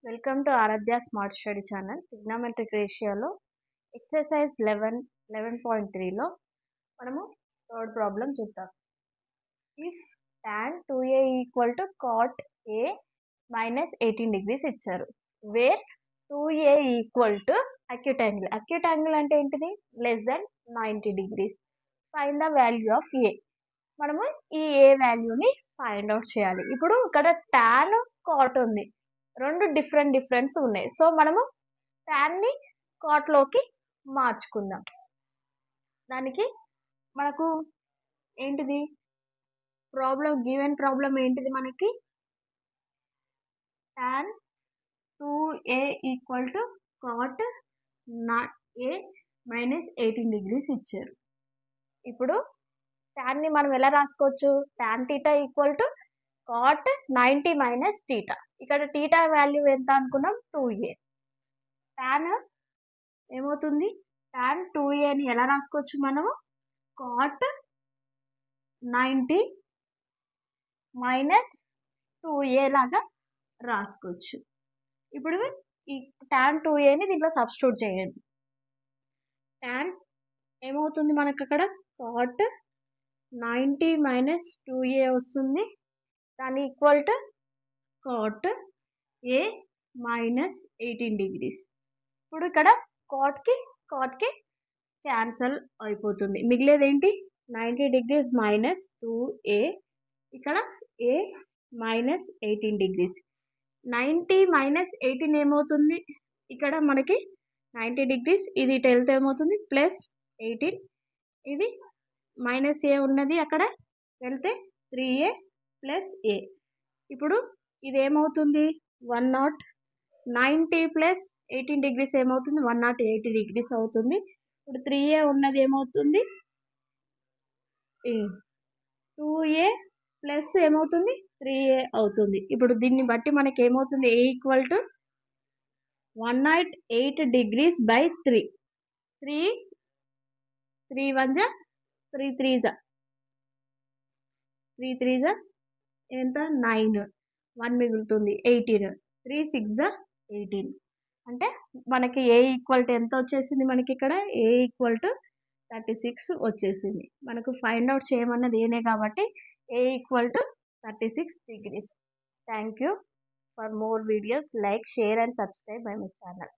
Welcome to Aaradhya smart study channel. Trigonometric రేషియోలో exercise 11.3లో మనము థర్డ్ ప్రాబ్లం చూద్దాం. If tan 2a equal to cot a minus 18 degrees ఇచ్చారు. Where 2a equal to acute angle. Acute angle అంటే ఏంటిది? Less than 90 degrees. Find the value of a. మనము ఈ a వాల్యూని ఫైండ్ అవుట్ చేయాలి. ఇప్పుడు ఇక్కడ tan cot ఉంది, రెండు డిఫరెన్స్ ఉన్నాయి. సో మనము tan ని cot లోకి మార్చుకుందాం. దానికి మనకు ఏంటిది గివెన్ ప్రాబ్లం ఏంటిది? మనకి tan 2a equal to cot a minus 18 degrees ఇచ్చారు. ఇప్పుడు tan ని మనం ఎలా రాసుకోవచ్చు? tan θ equal to cot 90 minus θ. ఇక్కడ θ వాల్యూ ఎంత అనుకున్నాం? 2a. tan ఏమవుతుంది? tan 2a ని ఎలా రాసుకోవచ్చు మనము? cot 90 మైనస్ 2a లాగా రాసుకోవచ్చు. ఇప్పుడు ఈ tan 2a ని దీంట్లో సబ్స్టిట్యూట్ చేయండి. tan ఏమవుతుంది మనకు అక్కడ? cot 90 మైనస్ 2a వస్తుంది. దాని equal to cot a minus 18 degrees. ఇప్పుడు ఇక్కడ cot కి క్యాన్సల్ అయిపోతుంది. మిగిలేది ఏంటి? 90 డిగ్రీస్ మైనస్ 2a, ఇక్కడ a మైనస్ 18 డిగ్రీస్. 90 మైనస్ 18 ఏమవుతుంది? ఇక్కడ మనకి 90 డిగ్రీస్, ఇది ఇటు వెళ్తే ఏమవుతుంది? ప్లస్ 18, ఇది మైనస్ a ఉన్నది అక్కడ వెళ్తే 3a ప్లస్ a. ఇప్పుడు ఇది ఏమవుతుంది? 90 ప్లస్ 18 డిగ్రీస్ ఏమవుతుంది? 180 డిగ్రీస్ అవుతుంది. ఇప్పుడు 3a ఉన్నది ఏమవుతుంది? 2a ప్లస్ ఏమవుతుంది? 3a అవుతుంది. ఇప్పుడు దీన్ని బట్టి మనకి ఏమవుతుంది? a equal to 108 degrees by 3. 3 1 జా 3 3 జా 3 3 జా ఎంత? 9. 1 మిగులుతుంది 18. 3 6 జా 18. అంటే మనకి a ఈక్వల్ టు ఎంత వచ్చేసింది? మనకి ఇక్కడ a ఈక్వల్ టు 36 వచ్చేసింది. మనకు ఫైండ్ అవుట్ చేయమన్నది ఏనే కాబట్టి a equal to 36 degrees. Thank you. For more videos like, share and subscribe my channel.